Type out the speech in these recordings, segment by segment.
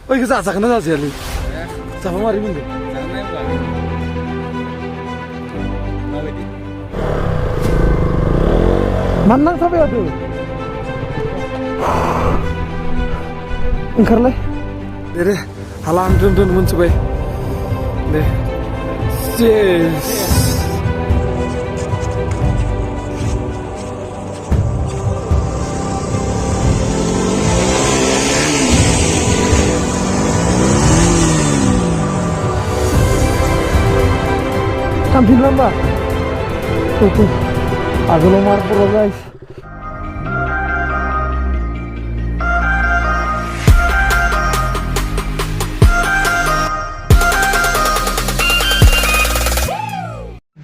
Oke, zazakan aja sih Ali. Sama mari minggu. Mana sampai ada? Engkarlah. Deh, halang dun mencoba. Deh, yes. Tampil lama. Tuh, agak lomar pura guys.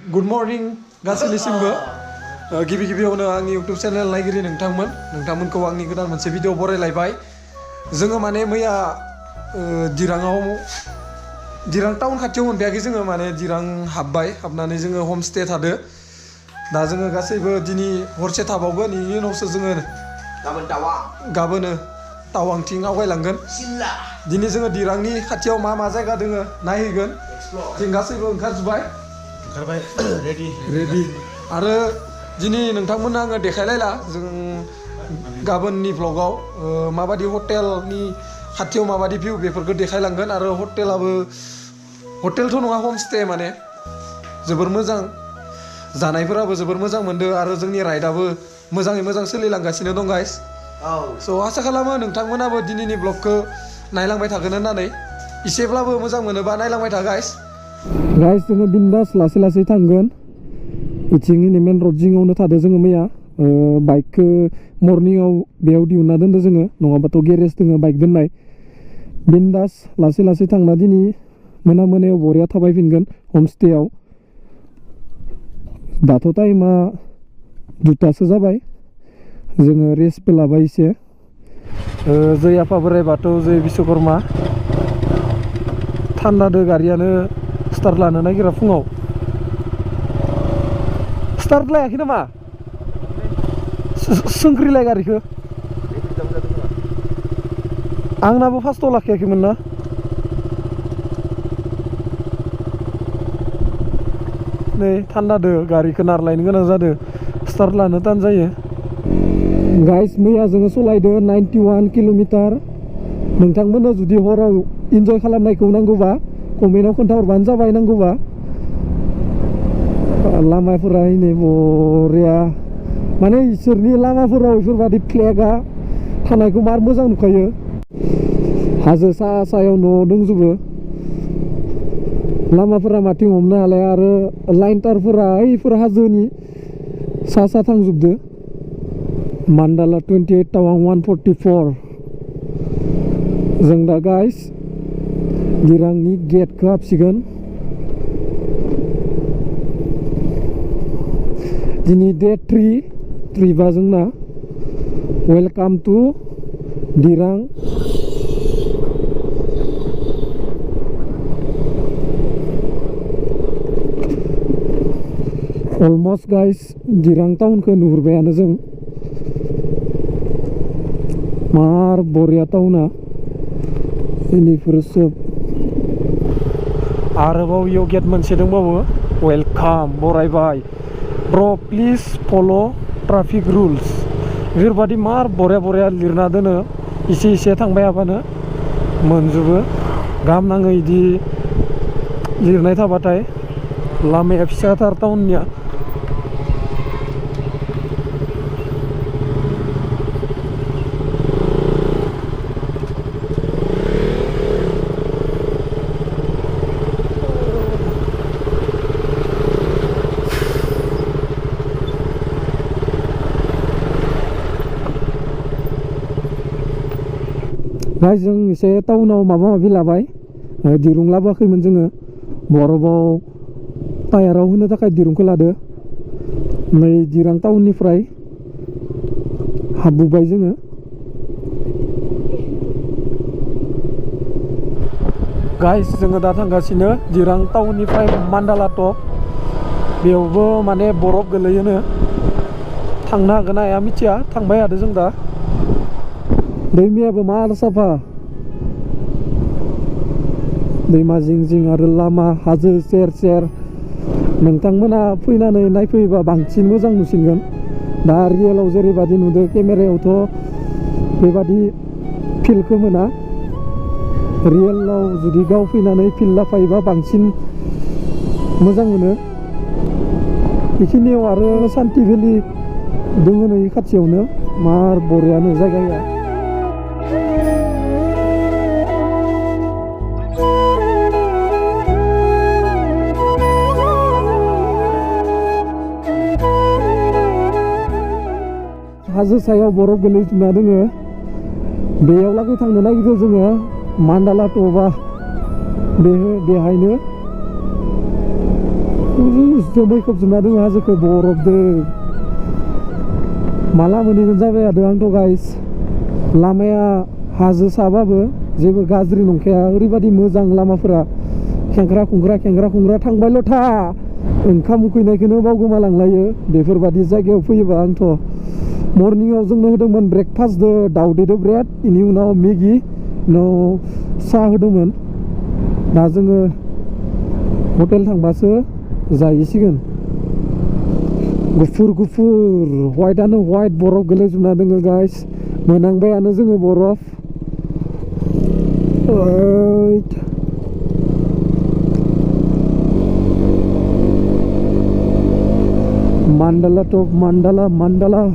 Good morning, गासैनिसिमबो गिबि-गिबियावनो आंनि YouTube channel नायगिरि नोंथांमोनखौ आंनि गोदान मोनसे video बरायलायबाय। जोङो माने मैया Dirang town खाथियाव मोनफैयाखै जोङो माने दिरां हाबनानै जोङो हम स्टे थादो। दा जोङो गासैबो दिनै हरसे थाबावगोन, बेनि उनावसो जोङो गाबोनो टावांथिं आवगायलांगोन। दिनै जोङो दिरांनि खाथियाव मा जायगा दोङो नायहैगोन। जों गासैबो ओंखारबाय रेडि आरो दिनै नोंथांमोननो आङो देखायलायला जों गाबोननि भ्लगाव माबादि हटेलनि खाथियाव माबादि भिउ बेफोरखौ देखायलांगोन। आरो हटेलथ' नङा, हम स्टे माने जोबोर मोजां, जानायफोराबो जोबोर मोजां मोनदो आरो जोंनि राइडआबो मोजाङै मोजां सोलिलांगासिनो दं गाइस। स' आसा खालामो नोंथांमोनाबो दिनैनि ब्लगखौ नायलांबाय थागोन होननानै। इसेब्लाबो मोजां मोनोबा नायलांबाय था गाइस। जोङो बिन्दास लासै थांगोन। इथिंनि मेन रड जिङावनो थादो जोङो मैया बाइकखौ मर्निंआव बेयाव दिहुनना दोनदो जोङो, नङाबाथ' गेरेज दोङो बाइक दोननाय। बिन्दास लासै थांना दिनै मोनायाव बरिया थाबायफिनगोन हमस्टेआव। दाथ' टाइमा 2टासो जाबाय, जोङो रेस्टबो लाबाय एसे। जै आफा बोराइ बाथौ, जै बिश्वकर्मा। थान्दादो गारियानो स्टार्ट लानो नागिरा फुङाव। स्टार्ट लायाखै नामा? सोंख्रिलाय गारिखौ। आंनाबो फार्स्टआव लाखियाखैमोन ना। नै थान्दादो गारिखौ नारलायनो गोनां जादों, स्टार्ट लानो तान जायो। गाइस मैया जोङो सलायदो 91 किल'मिटार। नोंथांमोननो जुदि हराव इन्जय खालामनायखौ नांगौबा कमेन्टआव खोन्थाहरबानो जाबाय। नांगौबा लामाफोरा नै बरिया, माने इसोरनि लामाफोराव बेफोरबायदि फ्लेगा थानायखौ मार मोजां नुखायो। हाजो सायाव न' दंजोबो, लामाफोरा माथिं हमनो हालाया आरो लाइन तारफोरा ओइफोर हाजोनि सा थांजोबदो। मान्डाला 28, टावां 144। जों दा गाइस दिरांनि गेटखौ हाबसिगोन। दिनै डे 3 बा जोंना। Welcome to Dirang. Almost guys Dirang टाउनखौ नुहुरबायानो जों। मार बरिया टाउना। बेनिफ्राय सोब आरोबाव इयाव गेट मोनसे दंबावो, वेलकाम बरायबाय ब्र' प्लिज फल' ट्राफिक रुल्स। बेफोरबादि मार बरिया लिरना दोनो। इसे थांबाय हाबानो मोनजोबो। गाहाम नाङो इदि लिरनाय थाबाथाय। लामाया फिसाथार टाउननिया। गाइस जों एसे टाउनाव माबा माबि लाबाय, दिरुं लाबोआखैमोन जोङो। बरफआव टायाराव होनो थाखाय दिरुंखौ लादो। नै दिरां टाउननिफ्राय हाबबोबाय जोङो। गाइस जोङो दा थांगासिनो दिरां टाउननिफ्राय मान्डाला टप। बेयावबो माने बरफ गोलैयोनो। थांनो हागोन हाया मिथिया, थांबाय थादो जों दा। दैमायाबो मार साफा, दैमा जिं जिं आरो लामा हाजो सेर सेर नोंथांमोना फैनानै नायफैबा बांसिन मोजां नुसिनगोन दा रियेलाव जेरैबादि नुदों केमेरायावथ' बेबादि फिलखौ मोना रियेलाव जुदि गाव फैनानै फिल लाफायोबा बांसिन मोजां मोनो बेखिनियाव आरो सान्ति भेलि दङ नै खाथियावनो मार बरियानो जायगाया हाजो सायाव बरफ गोलैजोबना दोङो बेयाव लागै थांनो नागिरदों जोङो मान्डाला टपा बेहायनो जोमै खोबजोबना दोङो हाजोखौ बरफदों माला मोनहैगोन जाबाय थादों आंथ' गाइस लामाया हाजो साबाबो जेबो गाज्रि नंखाया ओरैबादि मोजां लामाफोरा खेंख्रा खुंख्रा थांबायल' था ओंखाम उखैनायखौनो बावगोमालांलायो बेफोरबादि जायगायाव फैयोबा आंथ' मर्निंआव जोंनो होदोंमोन ब्रेकफास्टदो दाउदैदो ब्रेड बेनि उनाव मेगि उनाव साहा होदोंमोन दा जोङो हटेल थांबासो जाहैसिगोन गुफुर व्हाइटआनो व्हाइट बरफ गोलैजोबना दोङो गाइस मोनांबायानो जोङो बरफ मान्डाला टप मान्डाला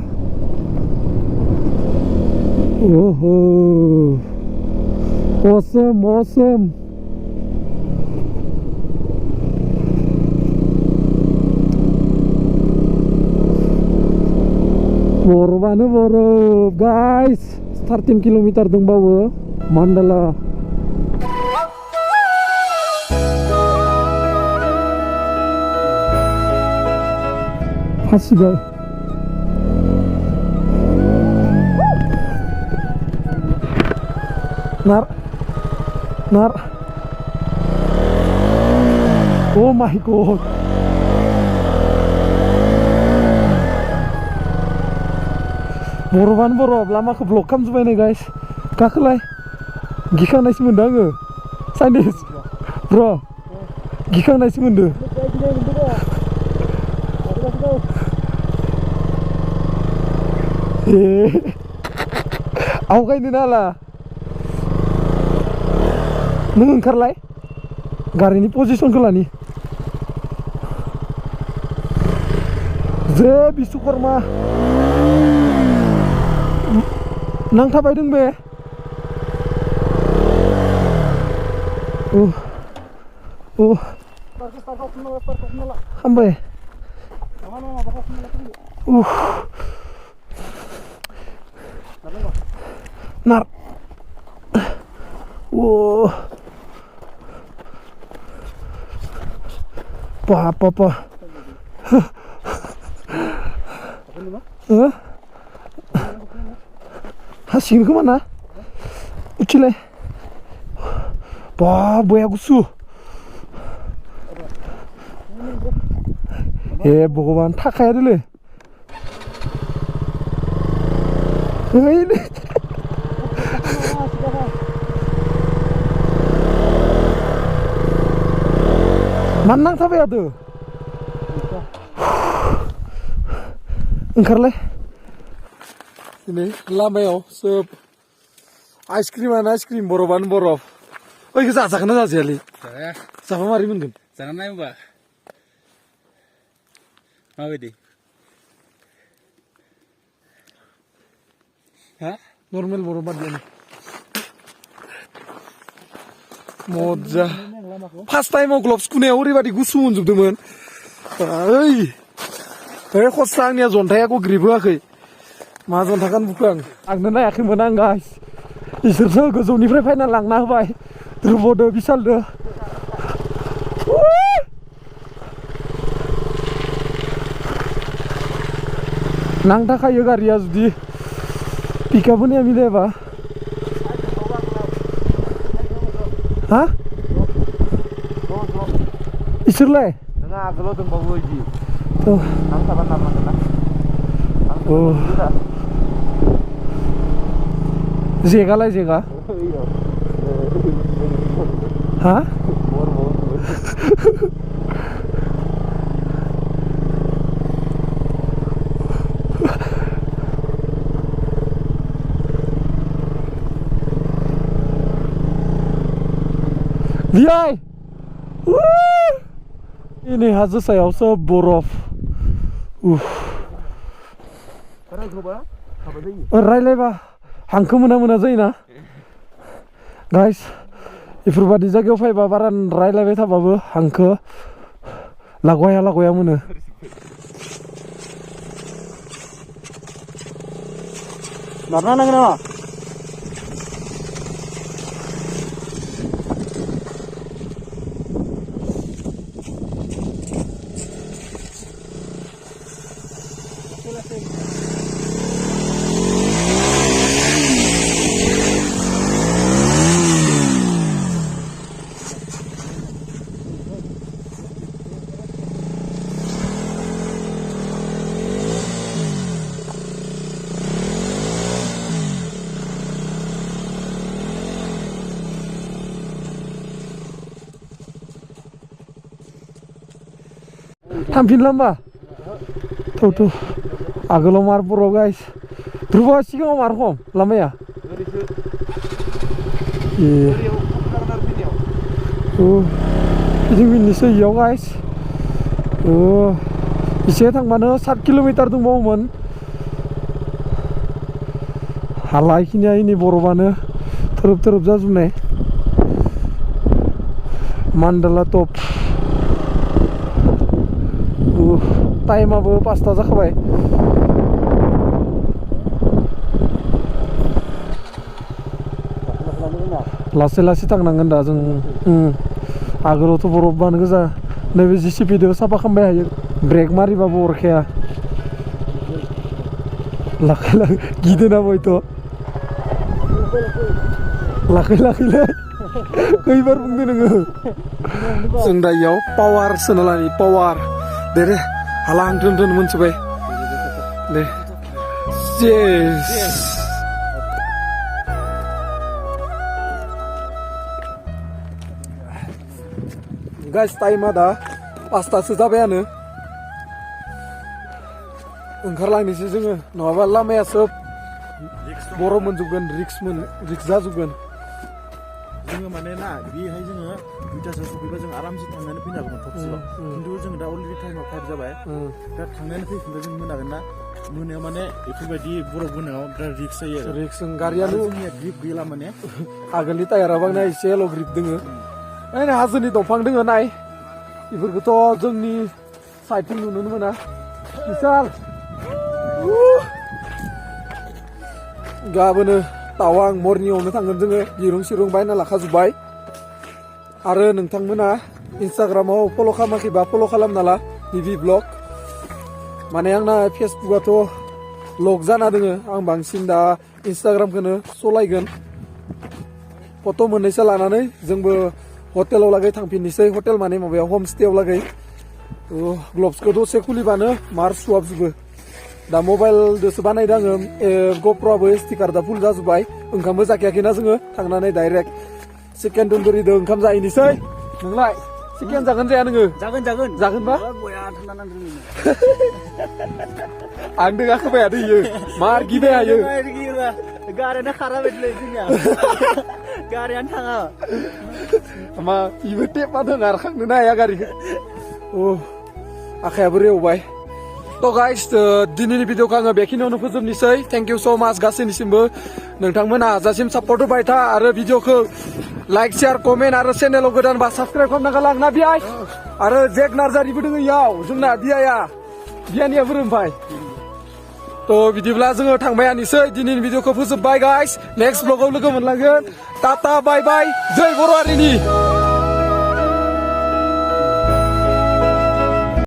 ओहो awesome बरफानो बरफ गाइस 13 किल'मिटार दंबावो मान्डाला फासिबाय नार oh my god बरफानो बरफ लामाखौ ब्लक खालामजोब्बाय नै गाइस गाखोलाय गिखांनायसो मोनदों आङो साइनिस ब्र गिखांनायसो मोनदों आवगायनो नाला नों ओंखारलाय गारिनि पजिसनखौ लानि जे बिश्वकर्मा नांथाबायदों बे हामबाय नार Apa Hasil kemana? Ucile boya gusu भगवान थाखाया दोले मान नांथाबाय थादो ओंखारलाय दिनै लामायाव सोब आइसक्रिमानो आइसक्रिम बरफानो बरफ ओइखौ जाजागोन ना जाजायालै जाबा मारै मोनगोन जाना नाय होमबा माबायदि हा नर्मेल बरफ बादियानो मजा फार्स्ट टाइमाव ग्लब्स खुनायाव ओरैबादि गुसु मोनजोबदोंमोन ओइ खस्रा आंनिया जन्थायाखौ ग्रिब होआखै मा जन्था गानबोखो आंनो नायाखैमोन आं गाइस इसोरसो गोजौनिफ्राय फैना लांना होबाय ध्रुबदो बिशालदो नांथाखायो गारिया जुदि पिकआप होनाया मिलायाबा हा इसोरलाय नोंहा आगोलाव दंबावो इदि नांथाबा नारनांगोन ना जेगालाय जेगा हा Biay. Ini hasil saya also borof. रायलायबा हांखो मोना जायोना गाइस इफोरबादि जायगायाव फैबा बारा रायलायबाय थाबाबो हांखो लागया मोनो नारना नांगोन नामा थांफिनला होमबा थौ आगोलाव मार बर' गाइस ध्रुबा सिगाङाव मार खम लामाया जों मिनिसो इयाव गाइस एसे थांबानो 7 किल'मिटार दंबावोमोन हाला इखिनिया इनि बरफानो थोरोब जाजोबनाय मान्डाला टप टाइमाबो 5टा जाखाबाय लासै थांनांगोन दा जों आगोलावथ' बरफबानो गोजा नैबे जिसिपिजों साफा खालामबाय हायो ब्रेक मारिबाबो अरखाया लाखै गिदोना बयथ' लाखैलाय खैबार बुंदो नोङो जों दा इयाव पावार सोना लानि पावार दे हाला आं दोन मोनथिबाय दे गाइस टाइमा दा 5टासो जाबायानो ओंखारलांनोसै जोङो नङाबा लामाया सोब बरफ मोनजोबगोन रिक्स जाजोबगोन जोङो माने ना बेहाय जोङो 2टासो सफैबा जों आरामसे थांनानै फैनो हागौमोन थबसेबा खिन्थु जों दा अलरेडि टाइमा 5 जाबाय दा थांनानै फैफिनबा जों मोनागोन ना मोनायाव माने बेफोरबायदि बरफ गोनाङाव बिराद रिक्स जायो आरो रिक्स गारियानो जोंनिया ग्रिप गैला माने आगोलनि टायाराबो आंना एसेल' ग्रिप दोङो ओरैनो हाजोनि दंफां दोङो नाय बेफोरखौथ' जोंनि साइडथिं नुनो मोना बिशाल गाबोनो टावां मर्निंआवनो थांगोन जोङो दिरुं सिरुं बायना लाखाजोब्बाय आरो नोंथांमोना इन्सटाग्रामाव फल' खालामाखैबा फल' खालामना ला बिबि ब्लग माने आंना फेसबुकआथ' लक जाना दोङो आं बांसिन दा इन्सटाग्रामखौनो सलायगोन फट' मोननैसो लानानै जोंबो हटेलाव लागै थांफिननोसै हटेल माने माबायाव हमस्टेआव लागै ग्लब्सखौ दसे खुलिबानो मार सुहाबजोबो दा मबाइलजोंसो बानायदों आङो ग'प्र'आबो SD कार्डआ फुल जाजोब्बाय ओंखामबो जाखायाखैना जोङो थांनानै डाइरेक्ट चिकेन तन्दुरिजों ओंखाम जाहैनोसै नोंलाय चिकेन जागोन जाया नोङो जागोनबा आं दोगाखोबाय हायो मार गिबाय हायो गारियानो खारा बायदिलै जोंनिया गारियानो थाङा मा इबो टेपा दं नारखांनोनो हाया गारिखौ आखायाबो रेवबाय थ' गाइस दिनैनि भिडिअखौ आङो बेखिनियावनो फोजोबनोसै थेंक इउ स' माच गासैनिसिमबो नोंथांमोना हाजासिम सापर्ट होबाय था आरो भिडिअखौ लाइक शेयार कमेन्ट आरो चेनेलाव गोदानबा साबस्क्राइब खालामना गालां ना बियाय आरो जेक नार्जारिबो दङ इयाव जोंना बियानिया बोरै ओमफ्राय थ' बिदिब्ला जोङो थांबायानोसै दिनैनि भिडिअखौ फोजोबबाय गाइस नेक्स्ट ब्लगाव लोगो मोनलांगोन टाटा बाय बाय जै बर' हारिनि